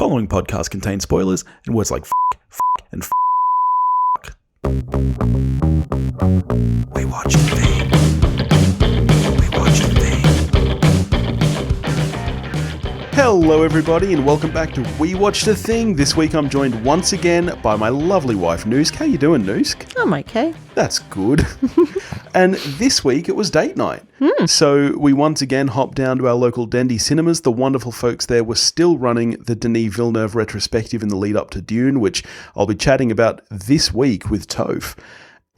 following podcast contains spoilers and words like and We watch TV. We watch TV. Hello everybody and welcome back to We Watched a Thing. This week I'm joined once again by my lovely wife Noosk. How you doing, Noosk? I'm okay. That's good. And this week it was date night. So we once again hopped down to our local Dendy cinemas. The wonderful folks there were still running the Denis Villeneuve Retrospective in the lead up to Dune, which I'll be chatting about this week with Toph.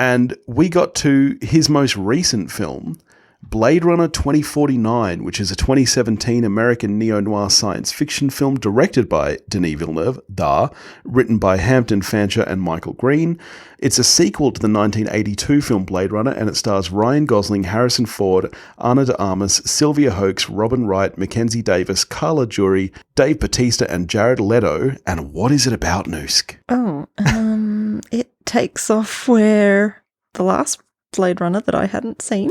And we got to his most recent film, Blade Runner 2049, which is a 2017 American neo-noir science fiction film directed by Denis Villeneuve, written by Hampton, Fancher and Michael Green. It's a sequel to the 1982 film Blade Runner, and it stars Ryan Gosling, Harrison Ford, Ana De Armas, Sylvia Hoeks, Robin Wright, Mackenzie Davis, Carla Juri, Dave Bautista and Jared Leto. And what is it about, Noosk? It takes off where the last Blade Runner that I hadn't seen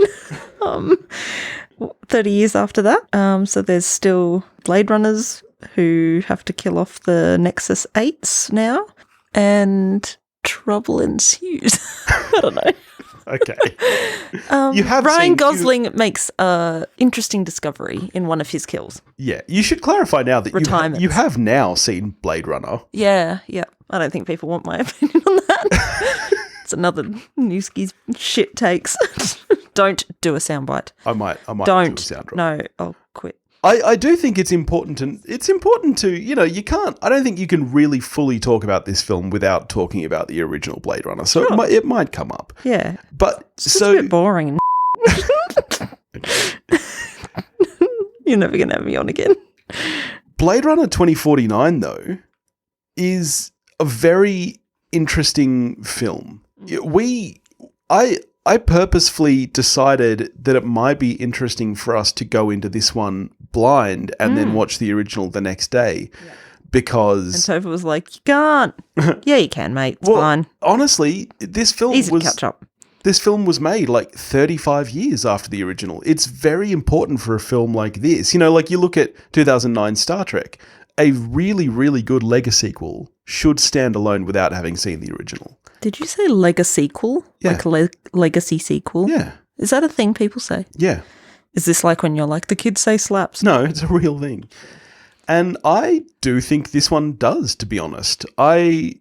30 years after that. So there's still Blade Runners who have to kill off the Nexus 8s now, and trouble ensues. I don't know. Okay. Ryan Gosling makes an interesting discovery in one of his kills. Yeah, you should clarify now that you have now seen Blade Runner. Yeah. I don't think people want my opinion on that. It's another Newski's shit takes. Don't do a soundbite. I might Don't. do a sound drop. No, I'll quit. I do think it's important to, you can't, I don't think you can really fully talk about this film without talking about the original Blade Runner. So Sure. it might come up. Yeah. But It's a bit boring. You're never going to have me on again. Blade Runner 2049 though is a very interesting film. I purposefully decided that it might be interesting for us to go into this one blind and then watch the original the next day because... And Topher was like, you can't. Yeah, you can, mate. It's fine. Honestly, this film Easy to catch up. This film was made like 35 years after the original. It's very important for a film like this. Like you look at 2009 Star Trek, a really, really good lega-sequel should stand alone without having seen the original. Did you say lega-sequel? Yeah. Like legacy sequel? Yeah. Is that a thing people say? Yeah. Is this like when you're like, the kids say slaps? No, it's a real thing. And I do think this one does, to be honest. I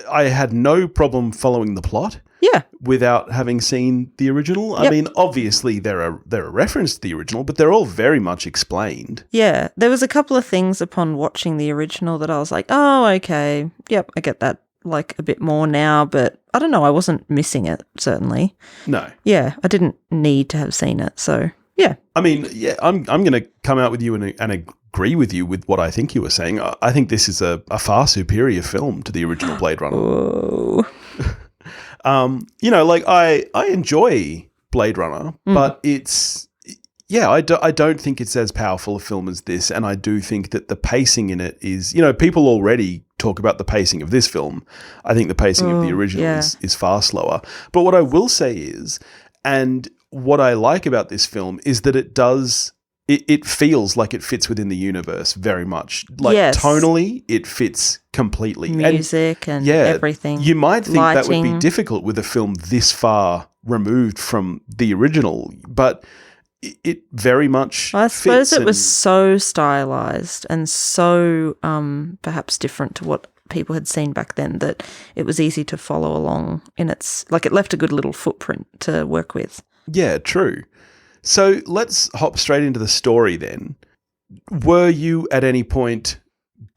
had no problem following the plot. Yeah. Without having seen the original. Yep. I mean, obviously they're a reference to the original, but they're all very much explained. Yeah. There was a couple of things upon watching the original that I was like, oh, okay. Yep, I get that like a bit more now, but I don't know. I wasn't missing it, certainly. No. Yeah, I didn't need to have seen it, so yeah. I mean, yeah, I'm going to come out with you and agree with you with what I think you were saying. I think this is a far superior film to the original Blade Runner. Whoa. I enjoy Blade Runner, but I don't think it's as powerful a film as this, and I do think that the pacing in it is, people already talk about the pacing of this film. I think the pacing of the original is far slower. But what I will say is, and what I like about this film is that it feels like it fits within the universe very much. Like tonally, it fits completely. Music and everything. You might think lighting. that would be difficult with a film this far removed from the original, but it very much I suppose fits it was so stylized and so perhaps different to what people had seen back then that it was easy to follow along in its, like it left a good little footprint to work with. Yeah, true. So let's hop straight into the story then. Were you at any point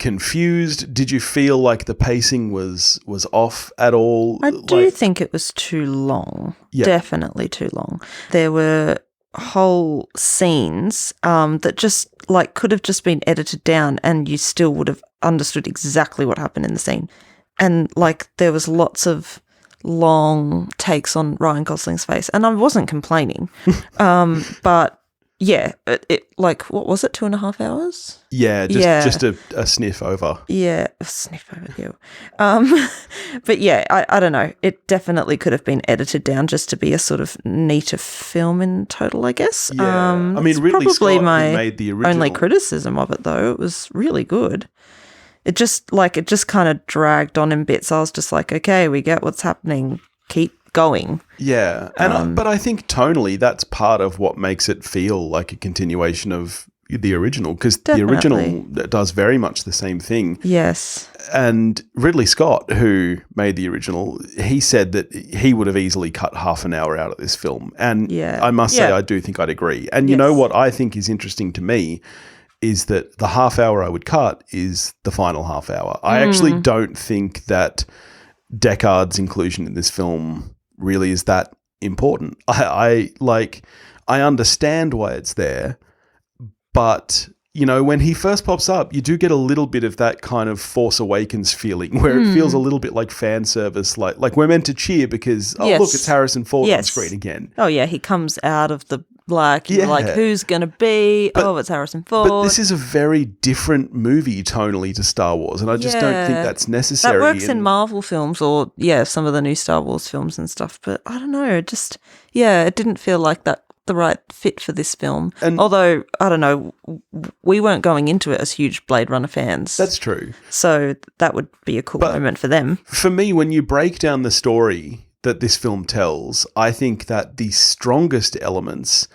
confused? Did you feel like the pacing was off at all? I do think it was too long. Yeah. Definitely too long. There were whole scenes that just like could have just been edited down and you still would have understood exactly what happened in the scene. And like there was lots of long takes on Ryan Gosling's face, and I wasn't complaining. But yeah, it like, what was it, 2.5 hours? Yeah, just a sniff over. Yeah, a sniff over you. But yeah, I don't know. It definitely could have been edited down just to be a sort of neater film in total, I guess. Yeah, I mean, Ridley probably Scott my made the original. Only criticism of it, though. It was really good. It just kind of dragged on in bits. I was just like, okay, we get what's happening. Keep going. Yeah. But I think tonally that's part of what makes it feel like a continuation of the original, because the original does very much the same thing. Yes. And Ridley Scott, who made the original, he said that he would have easily cut half an hour out of this film. And I must say, I do think I'd agree. And you know what I think is interesting to me is that the half hour I would cut is the final half hour. I actually don't think that Deckard's inclusion in this film really is that important. I understand why it's there, but when he first pops up, you do get a little bit of that kind of Force Awakens feeling where it feels a little bit like fan service, like we're meant to cheer because look, it's Harrison Ford on screen again. Oh yeah, he comes out of the black. You're like, who's gonna be? It's Harrison Ford. But this is a very different movie tonally to Star Wars, and I just don't think that's necessary. That works in Marvel films or some of the new Star Wars films and stuff. But I don't know, it didn't feel like that. The right fit for this film. And although, I don't know, we weren't going into it as huge Blade Runner fans. That's true. So that would be a cool moment for them. For me, when you break down the story that this film tells, I think that the strongest elements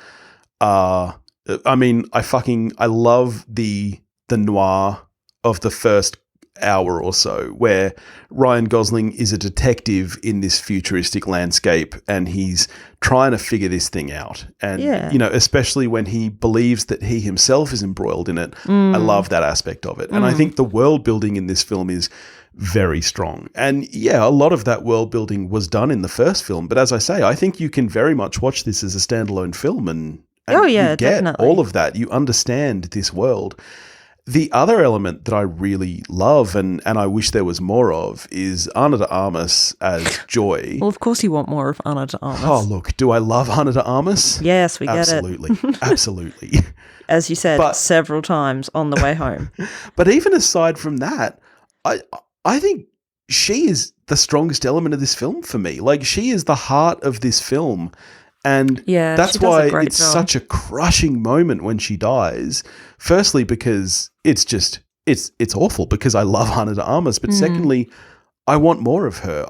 are, I love the noir of the first hour or so, where Ryan Gosling is a detective in this futuristic landscape and he's trying to figure this thing out. And, especially when he believes that he himself is embroiled in it. I love that aspect of it. And I think the world building in this film is very strong. And a lot of that world building was done in the first film. But as I say, I think you can very much watch this as a standalone film and you get definitely all of that. You understand this world. The other element that I really love and I wish there was more of is Ana De Armas as Joy. Well, of course you want more of Ana De Armas. Oh, look, do I love Ana De Armas? Yes, we get Absolutely. it. Absolutely. As you said several times on the way home. But even aside from that, I think she is the strongest element of this film for me. Like, she is the heart of this film. And that's why it's such a crushing moment when she dies. Firstly, because it's awful because I love Ana De Armas. But secondly, I want more of her.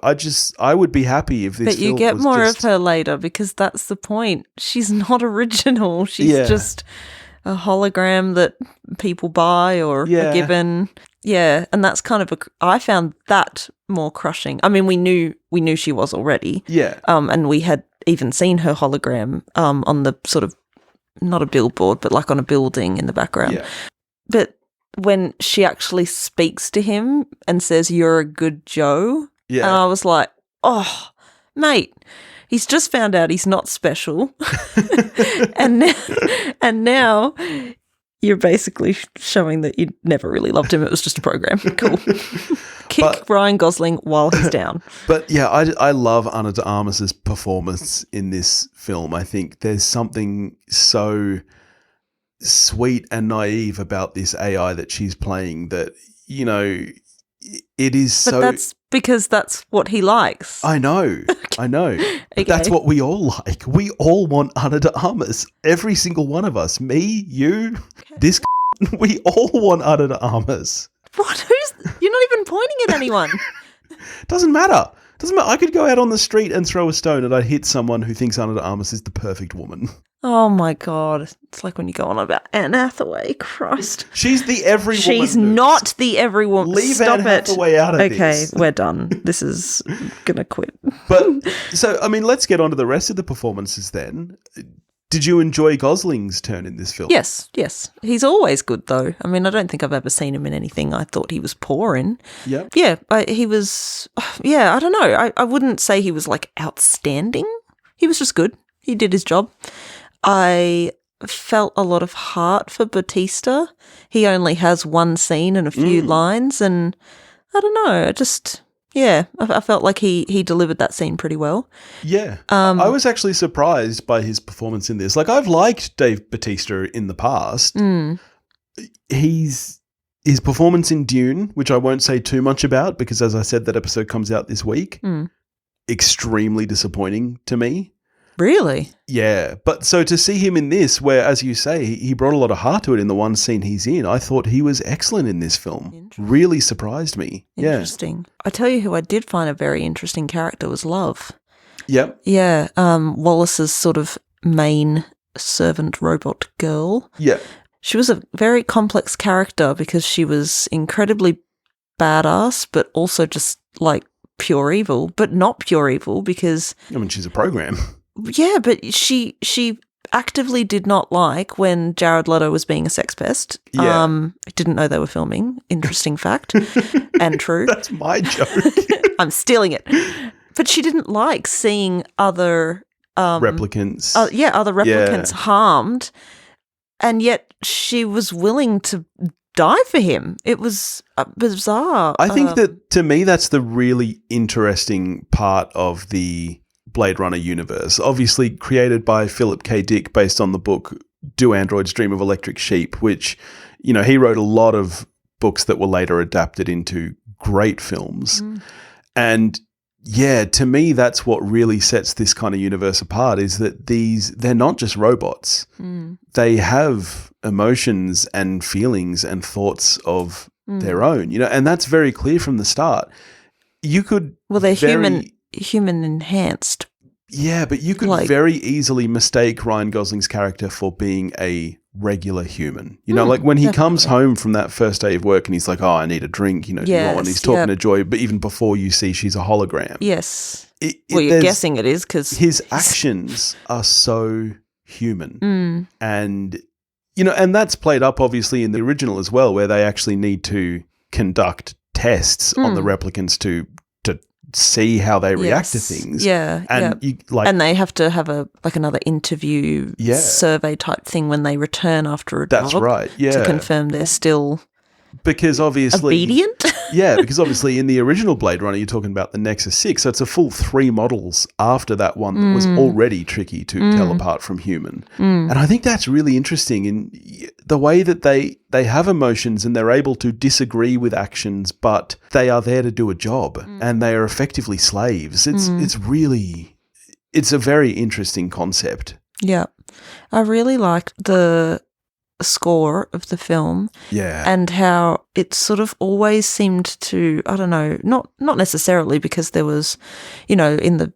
I would be happy if this But you get more of her later because that's the point. She's not original. She's just a hologram that people buy or are given. Yeah, and that's kind of I found that more crushing. I mean, we knew she was already. Yeah. And we had even seen her hologram on the sort of, not a billboard, but like on a building in the background. Yeah. But when she actually speaks to him and says, "You're a good Joe," and I was like, "Oh, mate, he's just found out he's not special," and now you're basically showing that you never really loved him. It was just a program. Cool. Kick Ryan Gosling while he's down. But I love Ana De Armas' performance in this film. I think there's something so sweet and naive about this AI that she's playing that, it is But that's because that's what he likes. I know. But that's what we all like. We all want Ana De Armas. Every single one of us. Me, you, this we all want Ana De Armas. What? You're not even pointing at anyone. Doesn't matter. I could go out on the street and throw a stone and I'd hit someone who thinks Ana De Armas is the perfect woman. Oh my God. It's like when you go on about Anne Hathaway. Christ. She's the every woman. She's not the every woman. Leave Stop Anne it. Hathaway out of this. Okay, we're done. This is going to quit. But, so, I mean, let's get on to the rest of the performances then. Did you enjoy Gosling's turn in this film? Yes. He's always good, though. I mean, I don't think I've ever seen him in anything I thought he was poor in. Yeah. Yeah, he was, I don't know. I wouldn't say he was, like, outstanding. He was just good. He did his job. I felt a lot of heart for Bautista. He only has one scene and a few lines, and I don't know, I felt like he delivered that scene pretty well. Yeah. I was actually surprised by his performance in this. Like, I've liked Dave Bautista in the past. His performance in Dune, which I won't say too much about because, as I said, that episode comes out this week, extremely disappointing to me. Really? Yeah. But so to see him in this, where, as you say, he brought a lot of heart to it in the one scene he's in, I thought he was excellent in this film. Really surprised me. Interesting. I tell you who I did find a very interesting character was Love. Yep. Yeah. Wallace's sort of main servant robot girl. Yeah. She was a very complex character because she was incredibly badass, but also just like pure evil, but not pure evil because... I mean, she's a program. Yeah, but she actively did not like when Jared Leto was being a sex pest. Yeah. I didn't know they were filming. Interesting fact. And true. That's my joke. I'm stealing it. But she didn't like seeing other... replicants. Other replicants harmed. And yet she was willing to die for him. It was bizarre. I think that, to me, that's the really interesting part of the Blade Runner universe. Obviously created by Philip K. Dick based on the book Do Androids Dream of Electric Sheep, which, you know, he wrote a lot of books that were later adapted into great films. And yeah, to me, that's what really sets this kind of universe apart, is that they're not just robots. They have emotions and feelings and thoughts of their own, you know, and that's very clear from the start. You could... Well, they're human enhanced. Yeah, but you could very easily mistake Ryan Gosling's character for being a regular human. You know, like when he comes home from that first day of work and he's like, oh, I need a drink, you know, do you want one? He's talking to Joy, but even before you see she's a hologram. Yes. You're guessing it is because... His actions are so human. And, you know, and that's played up obviously in the original as well, where they actually need to conduct tests on the replicants to see how they react to things. Yeah. And and they have to have another interview survey type thing when they return after a job. That's right. Yeah. To confirm they're still because obviously obedient. Yeah, because obviously in the original Blade Runner you're talking about the Nexus 6, so it's a full 3 models after that one that was already tricky to tell apart from human. And I think that's really interesting in the way that they have emotions and they're able to disagree with actions, but they are there to do a job and they are effectively slaves. It's a very interesting concept. Yeah. I really liked the score of the film and how it sort of always seemed to, I don't know, not necessarily because there was, you know, in the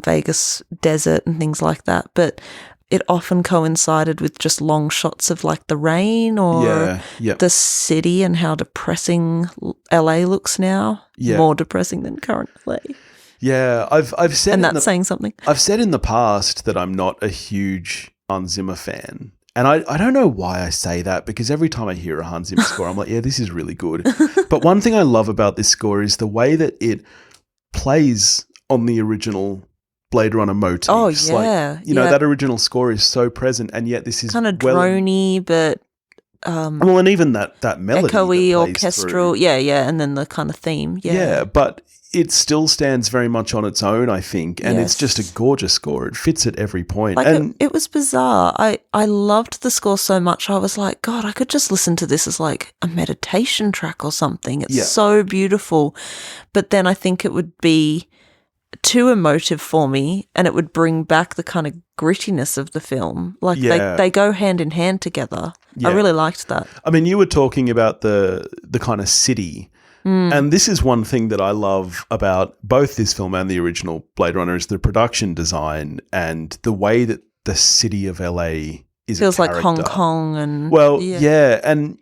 Vegas desert and things like that, but it often coincided with just long shots of like the rain or the city and how depressing LA looks now. More depressing than current LA. Yeah, I've said, and that's saying something. I've said in the past that I'm not a huge Hans Zimmer fan. And I don't know why I say that, because every time I hear a Hans Zimmer score, I'm like, yeah, this is really good. But one thing I love about this score is the way that it plays on the original Blade Runner motifs. Oh, yeah. Like, you know, that original score is so present, and yet this is kind of droney, but... well, and even that melody. Echoey, orchestral. Through. Yeah, and then the kind of theme. Yeah, but it still stands very much on its own, I think, and it's just a gorgeous score. It fits at every point. Like and it was bizarre. I loved the score so much. I was like, God, I could just listen to this as like a meditation track or something. It's so beautiful. But then I think it would be too emotive for me, and it would bring back the kind of grittiness of the film. Like they go hand in hand together. I really liked that. I mean, you were talking about the kind of city. And this is one thing that I love about both this film and the original Blade Runner is the production design and the way that the city of LA is feels a like Hong Kong and and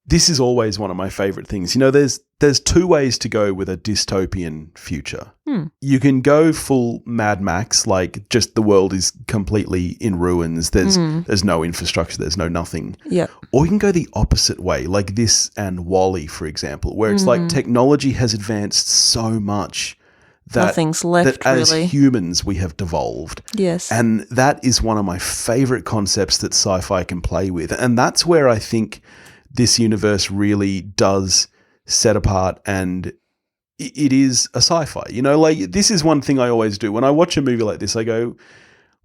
this is always one of my favorite things. You know, there's 2 ways to go with a dystopian future. You can go full Mad Max, like just the world is completely in ruins. There's no infrastructure. There's no nothing. Yeah. Or you can go the opposite way, like this and WALL-E, for example, where it's like technology has advanced so much that nothing's left, that as really. humans we have devolved. Yes. And that is one of my favorite concepts that sci-fi can play with. And that's where I think this universe really does set apart, and it is a sci-fi. You know, like this is one thing I always do. When I watch a movie like this, I go,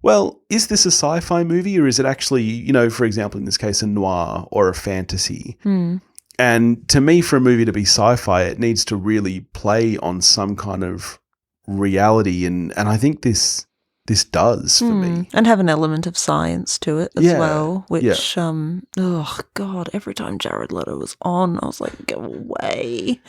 well, is this a sci-fi movie or is it actually, you know, for example, in this case, a noir or a fantasy? And to me, for a movie to be sci-fi, it needs to really play on some kind of reality. And I think this this does for me. And have an element of science to it as well, which, oh, God, every time Jared Leto was on, I was like, go away.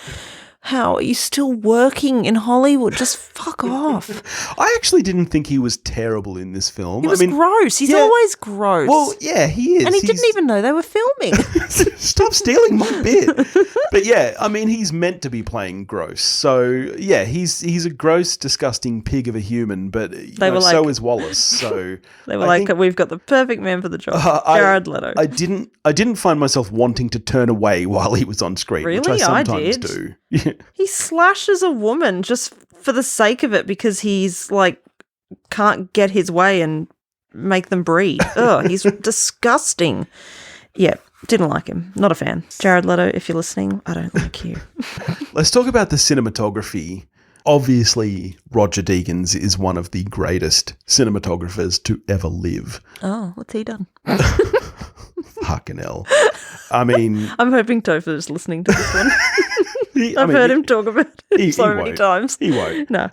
How are you still working in Hollywood? Just fuck off. I actually didn't think he was terrible in this film. He was gross. He's always gross. Well, yeah, he is. And he didn't even know they were filming. Stop stealing my bit. But yeah, I mean, he's meant to be playing gross. So yeah, he's a gross, disgusting pig of a human, but so is Wallace. So they were we've got the perfect man for the job. Jared Leto. I didn't find myself wanting to turn away while he was on screen, really? which I sometimes do. He slashes a woman just for the sake of it because he's can't get his way and make them breed. Ugh, he's disgusting. Yeah, didn't like him. Not a fan. Jared Leto, if you're listening, I don't like you. Let's talk about the cinematography. Obviously, Roger Deakins is one of the greatest cinematographers to ever live. Oh, what's he done? Fucking hell. I mean... I'm hoping Topher is listening to this one. I've heard him talk about it so many times. He won't. No.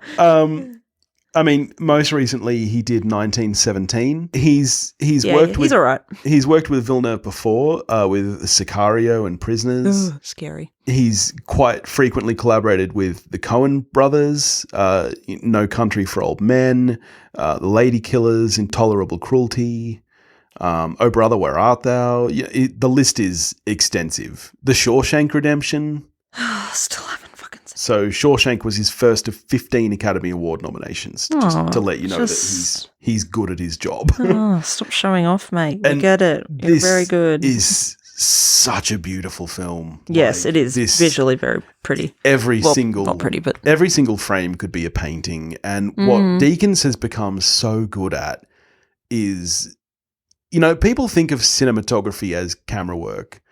I mean, most recently he did 1917. He's worked with... He's all right. He's worked with Villeneuve before, with Sicario and Prisoners. Ooh, scary. He's quite frequently collaborated with the Coen brothers, No Country for Old Men, The Lady Killers, Intolerable Cruelty, Oh Brother, Where Art Thou? The list is extensive. The Shawshank Redemption. Still haven't fucking seen it. So Shawshank was his first of 15 Academy Award nominations, just to let you know that he's good at his job. Oh, stop showing off, mate. We get it. You're very good. This is such a beautiful film. Yes, it is visually very pretty. Not pretty, but every single frame could be a painting. And what Deakins has become so good at is, people think of cinematography as camera work,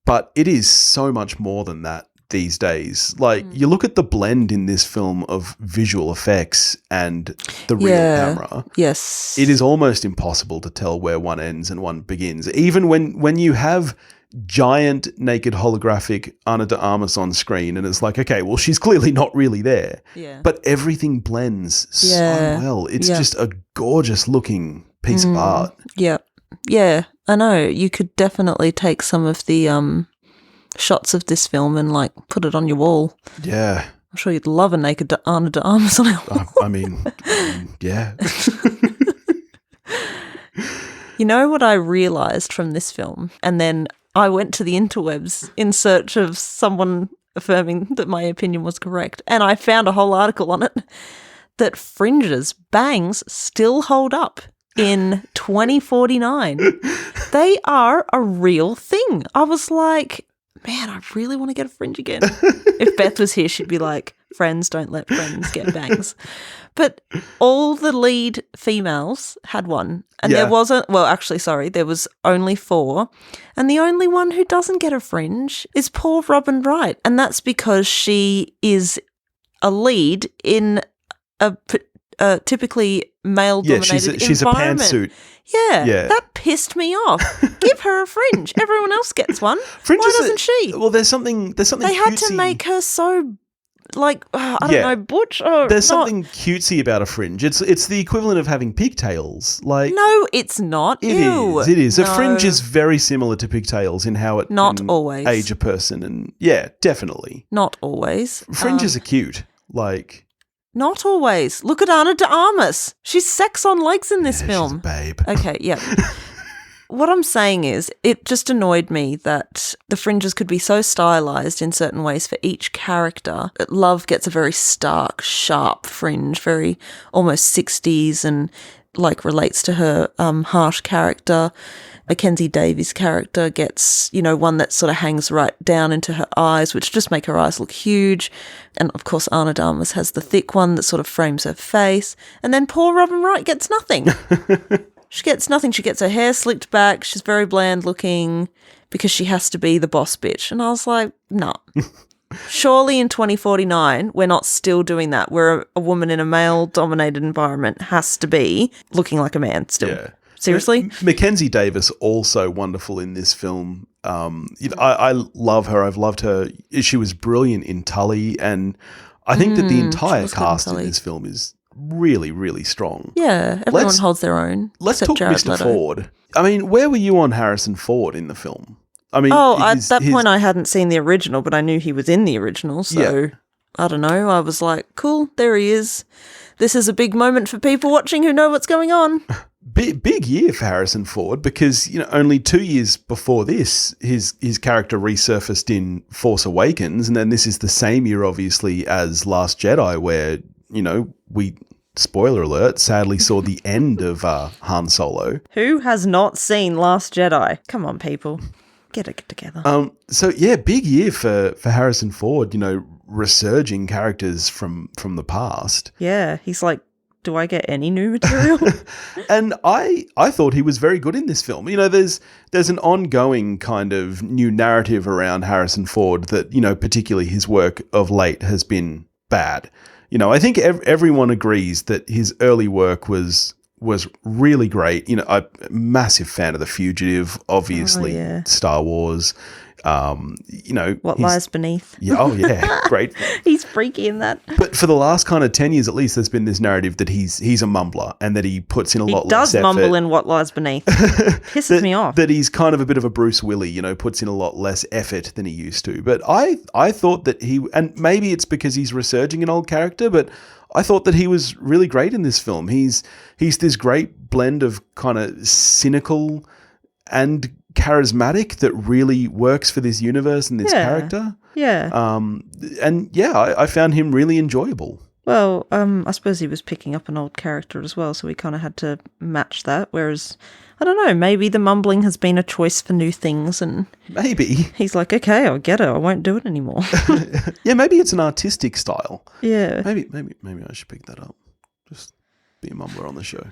but it is so much more than that these days. You look at the blend in this film of visual effects and the real camera. Yes. It is almost impossible to tell where one ends and one begins. Even when you have giant naked holographic Ana De Armas on screen and it's like, okay, well, she's clearly not really there. Yeah. But everything blends so well. It's just a gorgeous looking piece of art. Yeah. Yeah, I know. You could definitely take some of the shots of this film and put it on your wall. Yeah. I'm sure you'd love a naked Ana De Armas on it. I mean, yeah. You know what I realised from this film? And then I went to the interwebs in search of someone affirming that my opinion was correct. And I found a whole article on it that fringes, bangs, still hold up in 2049. They are a real thing. I was like, man, I really want to get a fringe again. If Beth was here, she'd be like, friends, don't let friends get bangs. But all the lead females had one. And there was only 4. And the only one who doesn't get a fringe is poor Robin Wright. And that's because she is a lead in a typically male-dominated she's environment. A pantsuit. Yeah, that pissed me off. Give her a fringe. Everyone else gets one. Why doesn't she? Well, there's something. They had to make her so I don't know, butch. There's something cutesy about a fringe. It's the equivalent of having pigtails. No, it's not. It is. A fringe is very similar to pigtails in how it can always age a person, and yeah, definitely not always. Fringes are cute. Not always. Look at Ana De Armas. She's sex on legs in this film. She's a babe. Okay, yeah. What I'm saying is, it just annoyed me that the fringes could be so stylized in certain ways for each character. Love gets a very stark, sharp fringe, very almost 60s, and relates to her harsh character. Mackenzie Davis' character gets, one that sort of hangs right down into her eyes, which just make her eyes look huge. And, of course, Ana De Armas has the thick one that sort of frames her face. And then poor Robin Wright gets nothing. She gets nothing. She gets her hair slicked back. She's very bland looking because she has to be the boss bitch. And I was like, no. Surely in 2049, we're not still doing that, where a woman in a male-dominated environment has to be looking like a man still. Yeah. Seriously? Mackenzie Davis, also wonderful in this film. I love her. I've loved her. She was brilliant in Tully, and I think that the entire cast in this film is really, really strong. Yeah, everyone holds their own. Let's talk Jared Mr. Leto. Ford. I mean, where were you on Harrison Ford in the film? I mean, at that point I hadn't seen the original, but I knew he was in the original, so I don't know. I was like, cool, there he is. This is a big moment for people watching who know what's going on. Big year for Harrison Ford because, only 2 years before this, his character resurfaced in Force Awakens, and then this is the same year, obviously, as Last Jedi, where, we, spoiler alert, sadly saw the end of Han Solo. Who has not seen Last Jedi? Come on, people. Get it together. So, yeah, big year for Harrison Ford, resurging characters from the past. Yeah, he's like, do I get any new material? And I thought he was very good in this film. There's an ongoing kind of new narrative around Harrison Ford that, particularly his work of late has been bad. I think everyone agrees that his early work was really great. I'm a massive fan of The Fugitive, obviously, Star Wars. What Lies Beneath. Yeah, oh yeah, great. He's freaky in that. But for the last kind of 10 years at least, there's been this narrative that he's a mumbler and that he puts in a lot less effort. He does mumble in What Lies Beneath. Pisses me off. That he's kind of a bit of a Bruce Willis, puts in a lot less effort than he used to. But I thought that and maybe it's because he's resurging an old character, but I thought that he was really great in this film. He's this great blend of kind of cynical and charismatic that really works for this universe and this character. Yeah. I found him really enjoyable. Well, I suppose he was picking up an old character as well, so we kind of had to match that. Whereas, I don't know, maybe the mumbling has been a choice for new things, and maybe he's like, okay, I'll get it. I won't do it anymore. Yeah, maybe it's an artistic style. Yeah. Maybe I should pick that up. Just be a mumbler on the show.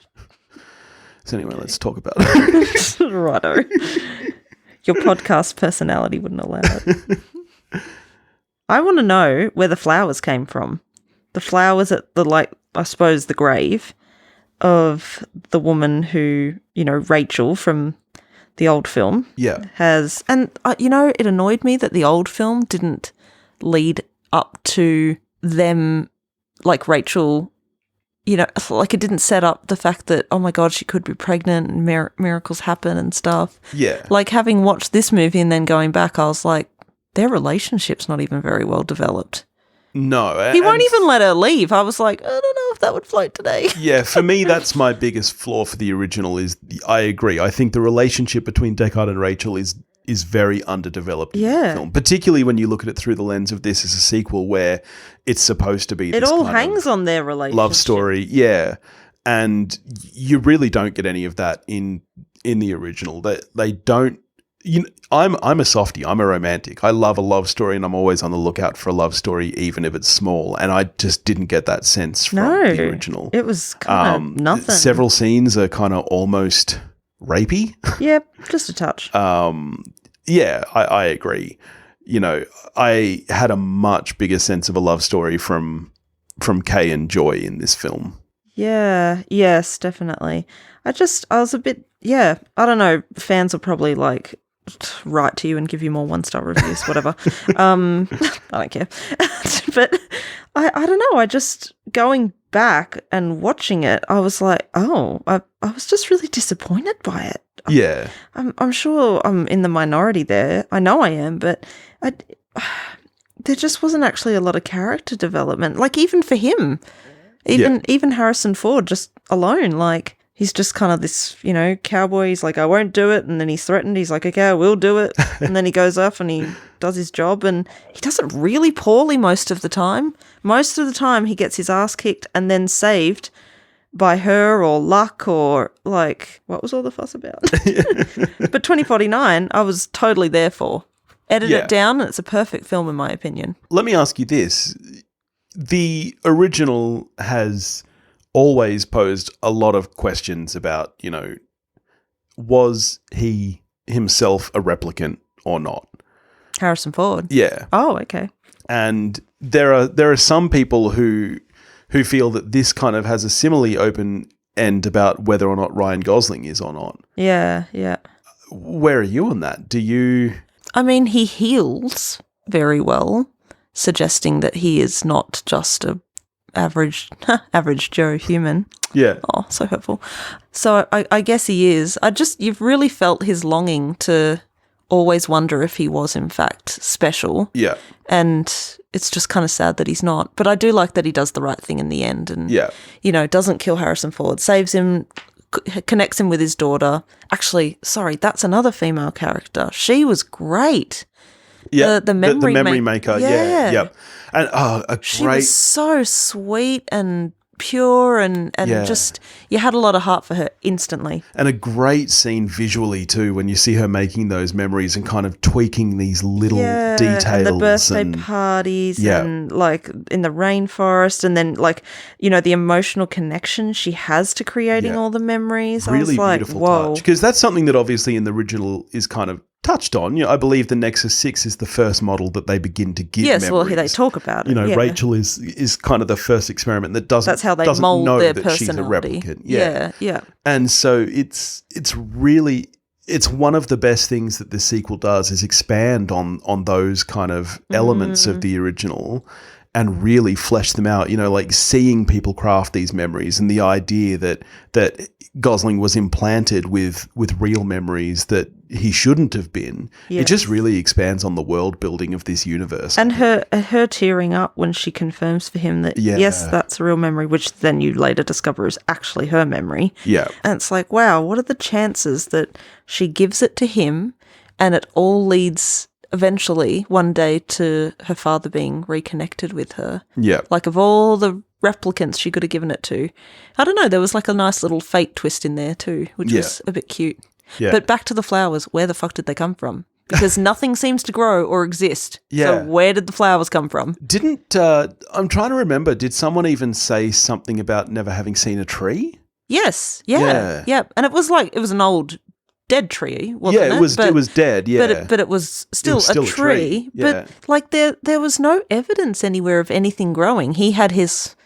So anyway, let's talk about it. Righto. Your podcast personality wouldn't allow it. I want to know where the flowers came from. The flowers at I suppose, the grave of the woman who, Rachel from the old film has. And, it annoyed me that the old film didn't lead up to them, like Rachel, it didn't set up the fact that, oh my God, she could be pregnant and miracles happen and stuff. Yeah. Like, having watched this movie and then going back, I was like, their relationship's not even very well developed. No. He won't even let her leave. I was like, I don't know if that would float today. Yeah, for me, that's my biggest flaw for the original I agree. I think the relationship between Deckard and Rachel is very underdeveloped in the film, particularly when you look at it through the lens of this as a sequel where it's supposed to be this all hangs on their relationship. Love story, yeah. And you really don't get any of that in the original. They don't. I'm a softie. I'm a romantic. I love a love story, and I'm always on the lookout for a love story, even if it's small. And I just didn't get that sense from the original. It was kind of nothing. Several scenes are kind of almost rapey. Yep, just a touch. Yeah, I agree. I had a much bigger sense of a love story from Kay and Joy in this film. Yeah, yes, definitely. I was a bit, I don't know, fans will probably write to you and give you more 1-star reviews, whatever. I don't care. But I don't know, I just, going back and watching it, I was like, oh, I was just really disappointed by it. Yeah. I'm sure I'm in the minority there. I know I am, but there just wasn't actually a lot of character development. Like, even for him, even Harrison Ford, just alone, he's just kind of this, cowboy. He's like, I won't do it. And then he's threatened. He's like, okay, I will do it. And then he goes off and he does his job, and he does it really poorly most of the time. Most of the time he gets his ass kicked and then saved by her or luck or what was all the fuss about? But 2049, I was totally there for. Edit it down, and it's a perfect film in my opinion. Let me ask you this. The original has always posed a lot of questions about, was he himself a replicant or not? Harrison Ford? Yeah. Oh, okay. And there are some people who feel that this kind of has a similarly open end about whether or not Ryan Gosling is or not. Yeah, yeah. Where are you on that? Do you... I mean, he heals very well, suggesting that he is not just a average Joe human. Yeah. Oh, so hurtful. So I guess he is. You've really felt his longing to always wonder if he was in fact special. Yeah. And it's just kind of sad that he's not. But I do like that he does the right thing in the end and, doesn't kill Harrison Ford, saves him, connects him with his daughter. Actually, sorry, that's another female character. She was great. Yeah, the memory maker. Yeah. And she was so sweet and pure and just you had a lot of heart for her instantly. And a great scene visually too when you see her making those memories and kind of tweaking these little details. And the birthday parties and like in the rainforest and then like, the emotional connection she has to creating all the memories. Really I was like, beautiful whoa. touch. Because that's something that obviously in the original is kind of touched on. I believe the Nexus 6 is the first model that they begin to give memories. Yes, well, they talk about it. Rachel is kind of the first experiment that that's how they doesn't mold know their that personality. she's a replicant. Yeah. And so it's one of the best things that this sequel does is expand on those kind of elements of the original and really flesh them out, like seeing people craft these memories and the idea that Gosling was implanted with real memories that he shouldn't have been. Yes. It just really expands on the world building of this universe. And her tearing up when she confirms for him that, yes, that's a real memory, which then you later discover is actually her memory. Yeah. And it's like, wow, what are the chances that she gives it to him and it all leads eventually one day to her father being reconnected with her. Yeah. Like of all the replicants she could have given it to. I don't know, there was like a nice little fate twist in there too, which was a bit cute. Yeah. But back to the flowers, where the fuck did they come from? Because nothing seems to grow or exist. Yeah. So where did the flowers come from? I'm trying to remember, did someone even say something about never having seen a tree? Yes. Yeah. And it was an old dead tree, wasn't it? Yeah, it was dead, yeah. But it was still a tree. Yeah. But like there was no evidence anywhere of anything growing. He had his,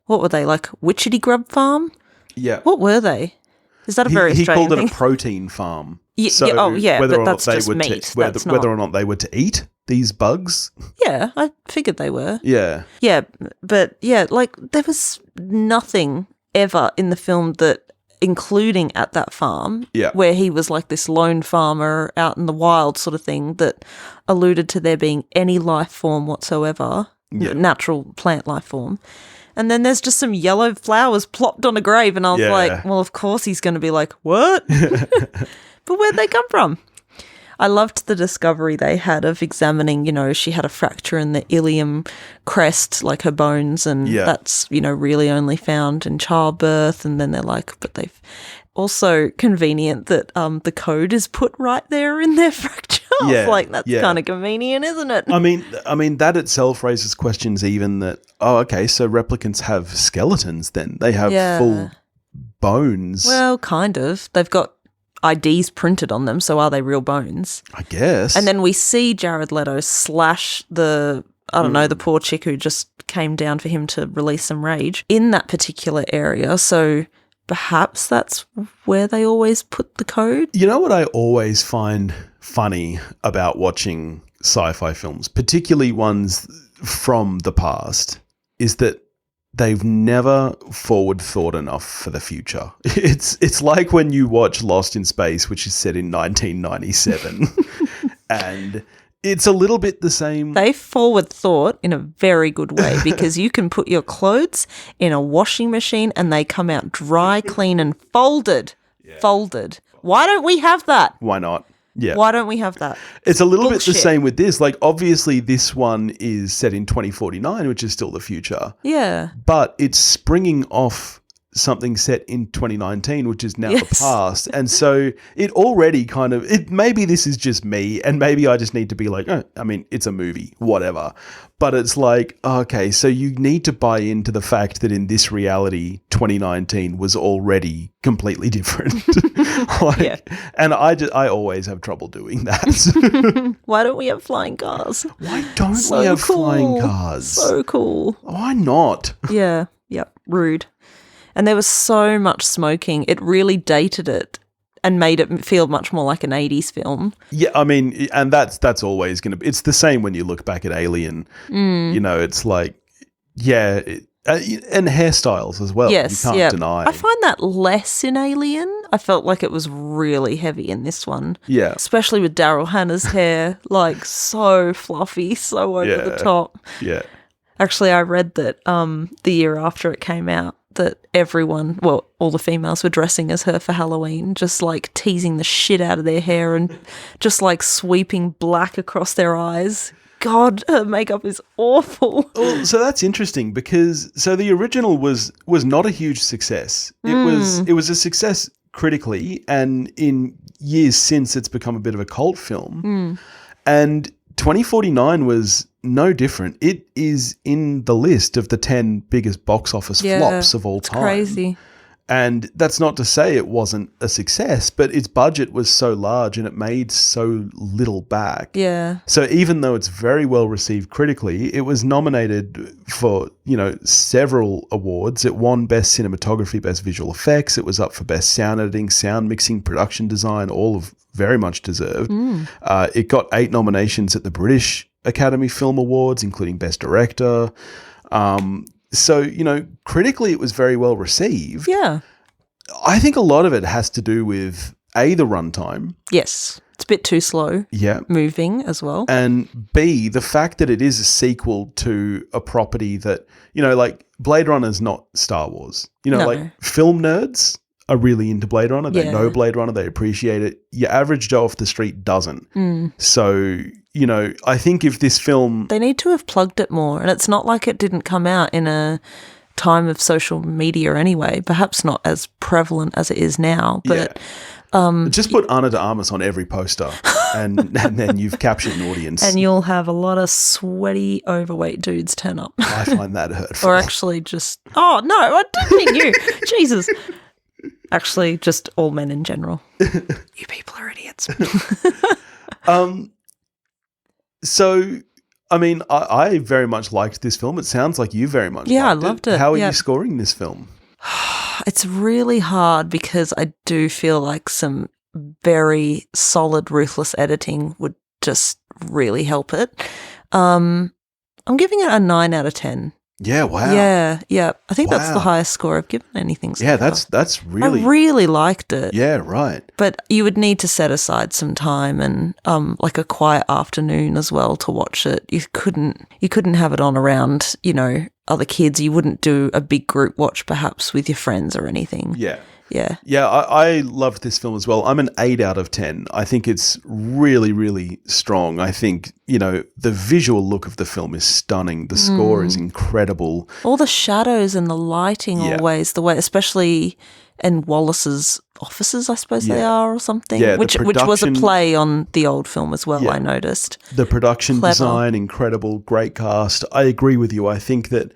what were they, like witchetty grub farm? Yeah. What were they? Is that a very Australian He called thing? it a protein farm. Yeah, but that's just meat. Whether or not they were to eat these bugs. Yeah, I figured they were. Yeah. Yeah, but yeah, like there was nothing ever in the film that, including at that farm, where he was like this lone farmer out in the wild sort of thing, that alluded to there being any life form whatsoever, natural plant life form. And then there's just some yellow flowers plopped on a grave, and I was like, well, of course he's going to be like, what? But where'd they come from? I loved the discovery they had of examining, she had a fracture in the ilium crest, like her bones, and that's, really only found in childbirth. And then they're like, but they've also convenient that the code is put right there in their fracture. I was like, that's kind of convenient, isn't it? I mean, that itself raises questions even that, so replicants have skeletons then. They have full bones. Well, kind of. They've got IDs printed on them, so are they real bones? I guess. And then we see Jared Leto slash the poor chick who just came down for him to release some rage in that particular area. So perhaps that's where they always put the code. You know what I always find funny about watching sci-fi films, particularly ones from the past, is that they've never forward thought enough for the future. It's like when you watch Lost in Space, which is set in 1997, and it's a little bit the same. They forward thought in a very good way, because you can put your clothes in a washing machine and they come out dry, clean and folded. Yeah. Folded. Why don't we have that? Why not? Yeah. Why don't we have that? It's a little bit the same with this. Like, obviously, this one is set in 2049, which is still the future. Yeah. But it's springing off something set in 2019, which is now the past. And so it already kind of, maybe this is just me, and maybe I just need to be like, it's a movie, whatever. But it's like, okay, so you need to buy into the fact that in this reality, 2019 was already completely different. And I always have trouble doing that. Why don't we have flying cars? Why don't we have flying cars? So cool. Why not? Yeah. Yep. Rude. And there was so much smoking. It really dated it and made it feel much more like an 80s film. Yeah, I mean, and that's always going to be, it's the same when you look back at Alien. It's like, And hairstyles as well. Yes, you can't deny. I find that less in Alien. I felt like it was really heavy in this one. Yeah. Especially with Daryl Hannah's hair, like so fluffy, so over the top. Yeah. Actually, I read that the year after it came out, that everyone, well, all the females were dressing as her for Halloween, just like teasing the shit out of their hair and just like sweeping black across their eyes. God, her makeup is awful. Well, so that's interesting because the original was not a huge success. It was a success critically, and in years since it's become a bit of a cult film. And 2049 was no different. It is in the list of the 10 biggest box office flops of all time. Crazy. And that's not to say it wasn't a success, but its budget was so large and it made so little back. Yeah. So even though it's very well received critically, it was nominated for, several awards. It won Best Cinematography, Best Visual Effects. It was up for Best Sound Editing, Sound Mixing, Production Design, all of very much deserved. It got 8 nominations at the British Academy Film Awards, including Best Director. So, critically it was very well received. Yeah. I think a lot of it has to do with, A, the runtime. Yes. It's a bit too slow. Yeah. Moving as well. And B, the fact that it is a sequel to a property that, like Blade Runner's not Star Wars. No. Like film nerds are really into Blade Runner. They know Blade Runner. They appreciate it. Your average Joe off the street doesn't. So, I think if this film... They need to have plugged it more. And it's not like it didn't come out in a time of social media anyway. Perhaps not as prevalent as it is now. But just put Ana De Armas on every poster and then you've captured an audience. And you'll have a lot of sweaty, overweight dudes turn up. I find that hurtful. Or actually just... Oh, no, I don't mean you. Jesus. Actually, just all men in general. You people are idiots. So, I mean, I very much liked this film. It sounds like you very much liked it. Yeah, I loved it. How are you scoring this film? It's really hard because I do feel like some very solid, ruthless editing would just really help it. I'm giving it a 9 out of 10. Yeah, wow. Yeah. I think that's the highest score I've given anything so far. That's really... I really liked it. Yeah, right. But you would need to set aside some time and like a quiet afternoon as well to watch it. You couldn't have it on around, other kids. You wouldn't do a big group watch perhaps with your friends or anything. Yeah. Yeah. Yeah, I loved this film as well. I'm an 8 out of 10. I think it's really, really strong. I think, the visual look of the film is stunning. The score is incredible. All the shadows and the lighting always, the way, especially in Wallace's offices, I suppose they are or something, which was a play on the old film as well, I noticed. The production design, incredible, great cast. I agree with you. I think that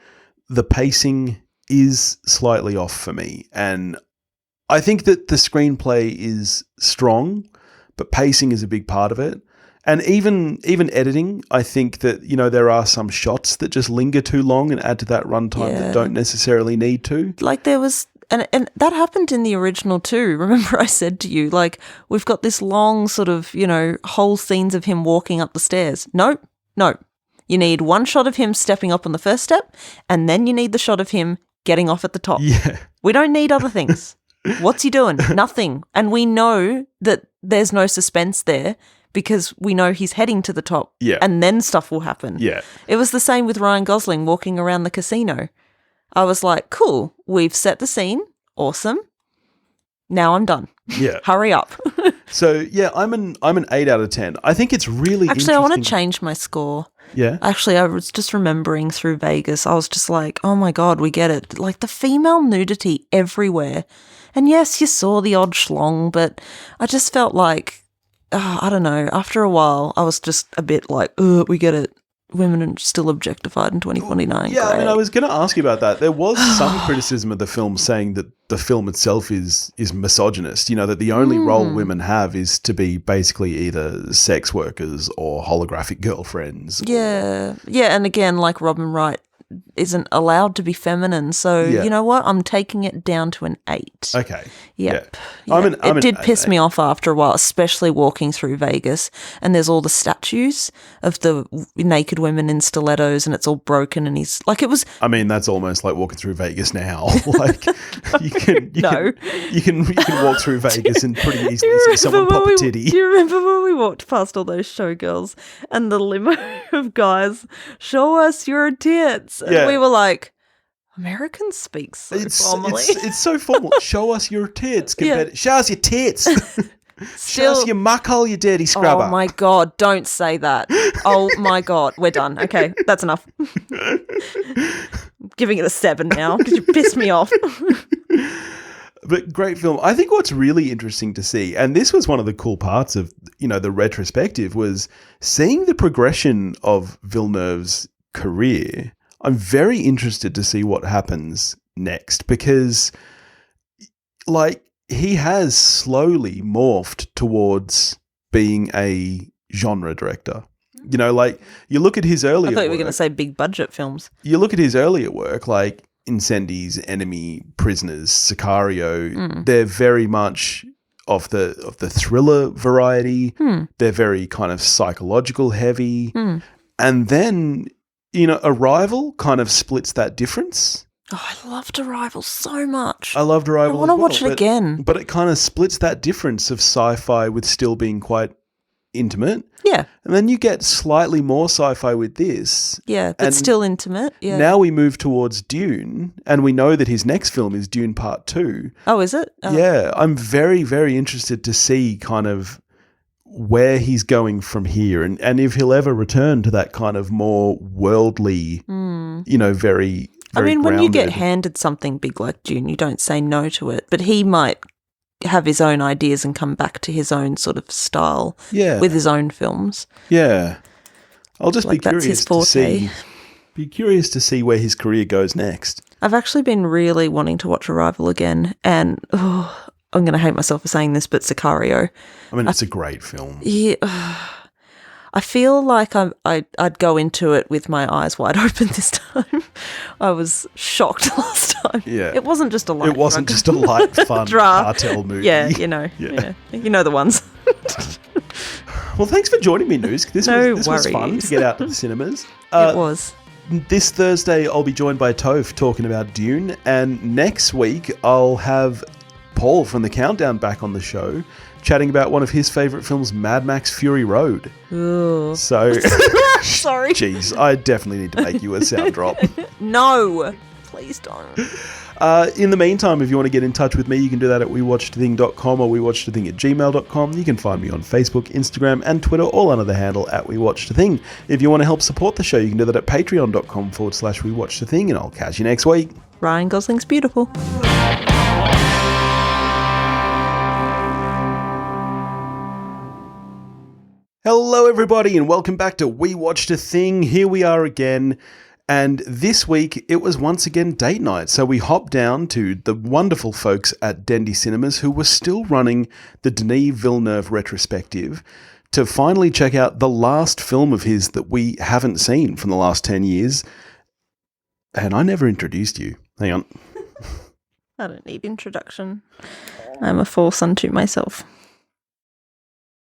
the pacing is slightly off for me, and I think that the screenplay is strong, but pacing is a big part of it. And even editing, I think that, there are some shots that just linger too long and add to that runtime that don't necessarily need to. Like there was, and that happened in the original too. Remember I said to you, like, we've got this long sort of, whole scenes of him walking up the stairs. No. You need one shot of him stepping up on the first step, and then you need the shot of him getting off at the top. Yeah. We don't need other things. What's he doing? Nothing. And we know that there's no suspense there because we know he's heading to the top. Yeah. And then stuff will happen. Yeah. It was the same with Ryan Gosling walking around the casino. I was like, cool, we've set the scene. Awesome. Now I'm done. Yeah. Hurry up. So, yeah, I'm an 8 out of 10. I think it's really Actually, I want to change my score. Yeah. Actually, I was just remembering through Vegas, I was just like, oh my God, we get it. Like the female nudity everywhere. And yes, you saw the odd schlong, but I just felt like, I don't know, after a while, I was just a bit like, we get it. Women are still objectified in 2029. Yeah, Great. I mean, I was going to ask you about that. There was some criticism of the film saying that the film itself is misogynist, that the only role women have is to be basically either sex workers or holographic girlfriends. Yeah, and again, like Robin Wright isn't allowed to be feminine. So, you know what? I'm taking it down to an 8. Okay. Yep. Yeah. It did piss me off after a while, especially walking through Vegas, and there's all the statues of the naked women in stilettos, and it's all broken, and he's like, it was... I mean, that's almost like walking through Vegas now. Like, you can walk through Vegas and pretty easily see someone pop a titty. Do you remember when we walked past all those showgirls and the limo of guys, show us your tits? And we were like, Americans speak so formally. It's so formal. Show us your tits. Show us your tits. Show us your muckhole, you dirty scrubber. Oh my God, don't say that. Oh my God, we're done. Okay, that's enough. Giving it a 7 now because you pissed me off. But great film. I think what's really interesting to see, and this was one of the cool parts of, the retrospective, was seeing the progression of Villeneuve's career. I'm very interested to see what happens next because, he has slowly morphed towards being a genre director. You look at his earlier work. I thought you were going to say big budget films. You look at his earlier work, like Incendies, Enemy, Prisoners, Sicario. They're very much of the thriller variety. They're very kind of psychological heavy. And then, Arrival kind of splits that difference. Oh, I loved Arrival so much. I loved Arrival. I want to watch it again. But it kind of splits that difference of sci-fi with still being quite intimate. Yeah. And then you get slightly more sci-fi with this. Yeah, but still intimate. Yeah. Now we move towards Dune, and we know that his next film is Dune Part 2. Oh, is it? Oh. Yeah. I'm very, very interested to see kind of where he's going from here and if he'll ever return to that kind of more worldly, very I mean, when you get grounded. handed something big like Dune, you don't say no to it, but he might have his own ideas and come back to his own sort of style with his own films. Yeah. I'll just be that's curious his forte. Be curious to see where his career goes next. I've actually been really wanting to watch Arrival again, and I'm going to hate myself for saying this, but Sicario. I mean, it's a great film. Yeah. I feel like I'd go into it with my eyes wide open this time. I was shocked last time. Yeah. It wasn't just a light It wasn't just a light, fun cartel movie. Yeah, you know the ones. Well, thanks for joining me, Noosk. This was fun to get out to the cinemas. It was. This Thursday, I'll be joined by Toph talking about Dune, and next week I'll have Paul from The Countdown back on the show, chatting about one of his favourite films, Mad Max Fury Road. Ooh. So, sorry. Jeez, I definitely need to make you a sound drop. No, please don't. In the meantime, if you want to get in touch with me, you can do that at wewatchedathing.com or wewatchedathing@gmail.com. You can find me on Facebook, Instagram, and Twitter, all under the handle @wewatchedathing. If you want to help support the show, you can do that at patreon.com/wewatchedathing, and I'll catch you next week. Ryan Gosling's beautiful. Hello, everybody, and welcome back to We Watched a Thing. Here we are again, and this week it was once again date night. So we hopped down to the wonderful folks at Dendy Cinemas who were still running the Denis Villeneuve Retrospective to finally check out the last film of his that we haven't seen from the last 10 years. And I never introduced you. Hang on. I don't need introduction. I'm a force unto myself.